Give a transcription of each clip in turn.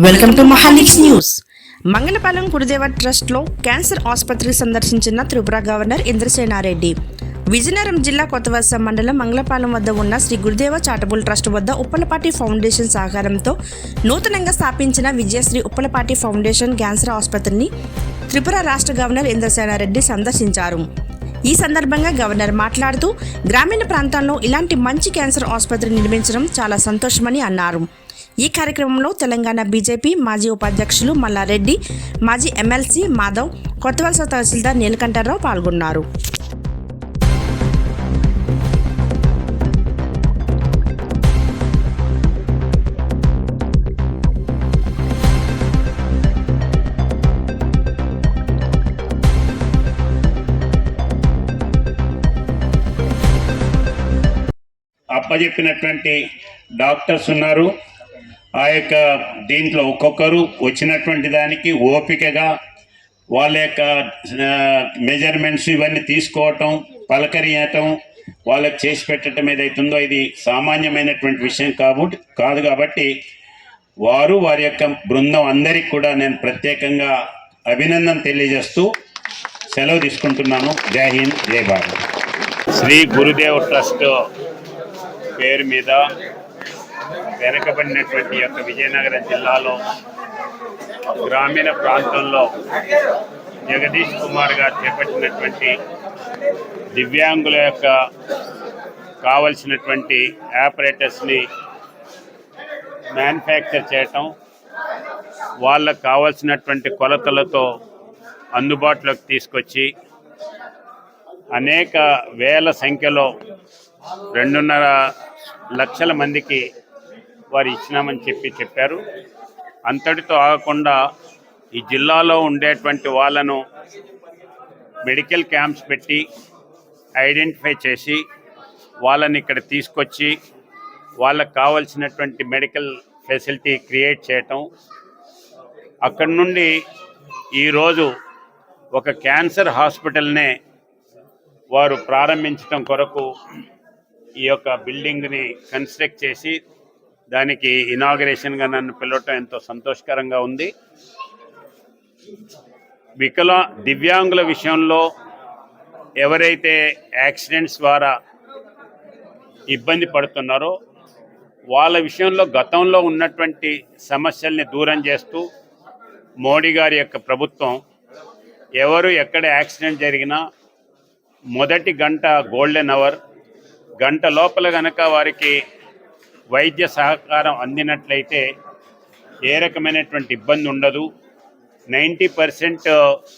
Welcome to మహాలిక్స్ news. Mangalapalem Gurudeva ట్రస్ట్లో cancer ఆసుపత్రి సందర్శించిన త్రిపుర గవర్నర్ ఇంద్రసేనారెడ్డి. విజయనగరం జిల్లా కొత్తవలస మండలం మంగళపాలెం వద్ద ఉన్న శ్రీ గురుదేవ చారిటబుల్ ట్రస్ట్ వద్ద ఉప్పలపాటి ఫౌండేషన్ సహకారంతో నూతనంగా స్థాపించిన విజయశ్రీ ఉప్పలపాటి ఫౌండేషన్ క్యాన్సర్ ఆసుపత్రిని త్రిపుర రాష్ట్ర గవర్నర్ ఇంద్రసేనారెడ్డి సందర్శించారు. ఈ సందర్భంగా గవర్నర్ మాట్లాడుతూ గ్రామీణ ప్రాంతాల్లో ఇలాంటి మంచి క్యాన్సర్ ఆసుపత్రి నిర్మించడం చాలా సంతోషమని అన్నారు. ఈ కార్యక్రమంలో తెలంగాణ బీజేపీ మాజీ ఉపాధ్యక్షులు మల్లారెడ్డి, మాజీ ఎమ్మెల్సీ మాధవ్, కొత్తవలస తహసీల్దార్ నీలకంఠరావు పాల్గొన్నారు. అప్పచెప్పినటువంటి డాక్టర్స్ ఉన్నారు. ఆ యొక్క దీంట్లో ఒక్కొక్కరు వచ్చినటువంటి దానికి ఓపికగా వాళ్ళ యొక్క మెజర్మెంట్స్ ఇవన్నీ తీసుకోవటం, పలకరియటం, వాళ్ళకి చేసి పెట్టడం ఏదైతుందో ఇది సామాన్యమైనటువంటి విషయం కాదు. కాబట్టి వారి యొక్క బృందం అందరికీ కూడా నేను ప్రత్యేకంగా అభినందన తెలియజేస్తూ సెలవు తీసుకుంటున్నాను. జై హింద్, జై భారత్. శ్రీ గురుదేవ్ ట్రస్ట్ పేరు మీద వెనకబడినటువంటి యొక్క విజయనగరం జిల్లాలో గ్రామీణ ప్రాంతంలో జగదీష్ కుమార్ గారు చేపట్టినటువంటి దివ్యాంగుల యొక్క కావలసినటువంటి ఆపరేటర్స్ని మ్యానుఫ్యాక్చర్ చేయటం, వాళ్ళకు కావలసినటువంటి కొలతలతో అందుబాటులోకి తీసుకొచ్చి అనేక వేల సంఖ్యలో 2.5 లక్షల మందికి వారు ఇచ్చినామని చెప్పారు. అంతటితో ఆగకుండా ఈ జిల్లాలో ఉండేటువంటి వాళ్ళను మెడికల్ క్యాంప్స్ పెట్టి ఐడెంటిఫై చేసి వాళ్ళని ఇక్కడ తీసుకొచ్చి వాళ్ళకు కావాల్సినటువంటి మెడికల్ ఫెసిలిటీ క్రియేట్ చేయటం, అక్కడి నుండి ఈరోజు ఒక క్యాన్సర్ హాస్పిటల్నే వారు ప్రారంభించడం కొరకు ఈ యొక్క బిల్డింగ్ని కన్స్ట్రక్ట్ చేసి దానికి ఇనాగరేషన్గా నన్ను పిలవటం ఎంతో సంతోషకరంగా ఉంది. దివ్యాంగుల విషయంలో ఎవరైతే యాక్సిడెంట్స్ ద్వారా ఇబ్బంది పడుతున్నారో వాళ్ళ విషయంలో గతంలో ఉన్నటువంటి సమస్యల్ని దూరం చేస్తూ మోడీ గారి యొక్క ప్రభుత్వం ఎవరు ఎక్కడ యాక్సిడెంట్ జరిగినా మొదటి గంట గోల్డెన్ అవర్, గంట లోపల కనుక వారికి వైద్య సహకారం అందినట్లయితే ఏ రకమైనటువంటి ఇబ్బంది ఉండదు. 90%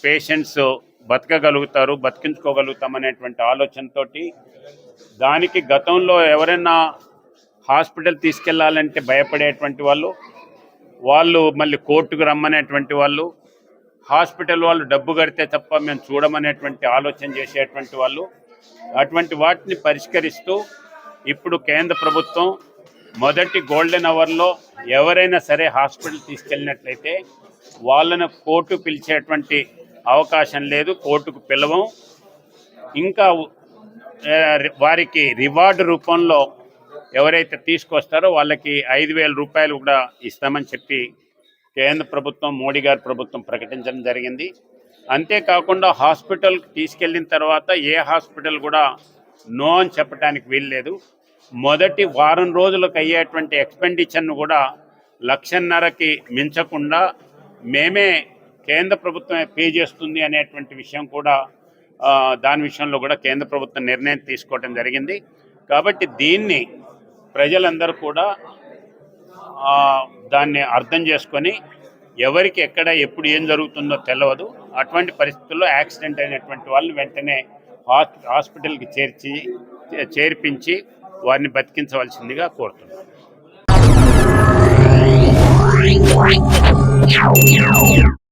పేషెంట్స్ బతికించుకోగలుగుతామనేటువంటి ఆలోచనతో దానికి గతంలో ఎవరైనా హాస్పిటల్ తీసుకెళ్లాలంటే భయపడేటువంటి వాళ్ళు మళ్ళీ కోర్టుకు రమ్మనేటువంటి వాళ్ళు, హాస్పిటల్ వాళ్ళు డబ్బు కడితే తప్ప మేము చూడమనేటువంటి ఆలోచన చేసేటువంటి వాళ్ళు, అటువంటి వాటిని పరిష్కరిస్తూ ఇప్పుడు కేంద్ర ప్రభుత్వం మొదటి గోల్డెన్ అవర్లో ఎవరైనా సరే హాస్పిటల్ తీసుకెళ్ళినట్లయితే వాళ్ళను కోర్టు పిలిచేటువంటి అవకాశం లేదు, కోర్టుకు పిలవం. ఇంకా వారికి రివార్డు రూపంలో ఎవరైతే తీసుకొస్తారో వాళ్ళకి 5,000 రూపాయలు కూడా ఇస్తామని చెప్పి కేంద్ర ప్రభుత్వం, మోడీ గారి ప్రభుత్వం ప్రకటించడం జరిగింది. అంతేకాకుండా హాస్పిటల్కి తీసుకెళ్ళిన తర్వాత ఏ హాస్పిటల్ కూడా నో అని చెప్పడానికి వీల్లేదు. మొదటి వారం రోజులకు అయ్యేటువంటి ఎక్స్పెండిచర్ను కూడా 1,50,000కి మించకుండా మేమే కేంద్ర ప్రభుత్వమే పే చేస్తుంది అనేటువంటి విషయం కూడా దాని విషయంలో కూడా కేంద్ర ప్రభుత్వం నిర్ణయం తీసుకోవడం జరిగింది. కాబట్టి దీన్ని ప్రజలందరూ కూడా దాన్ని అర్థం చేసుకొని ఎవరికి ఎక్కడ ఎప్పుడు ఏం జరుగుతుందో తెలియదు. అటువంటి పరిస్థితుల్లో యాక్సిడెంట్ అయినటువంటి వాళ్ళని వెంటనే హాస్పిటల్కి చేర్పించి వారిని బతికించవలసిందిగా కోరుతున్నాను.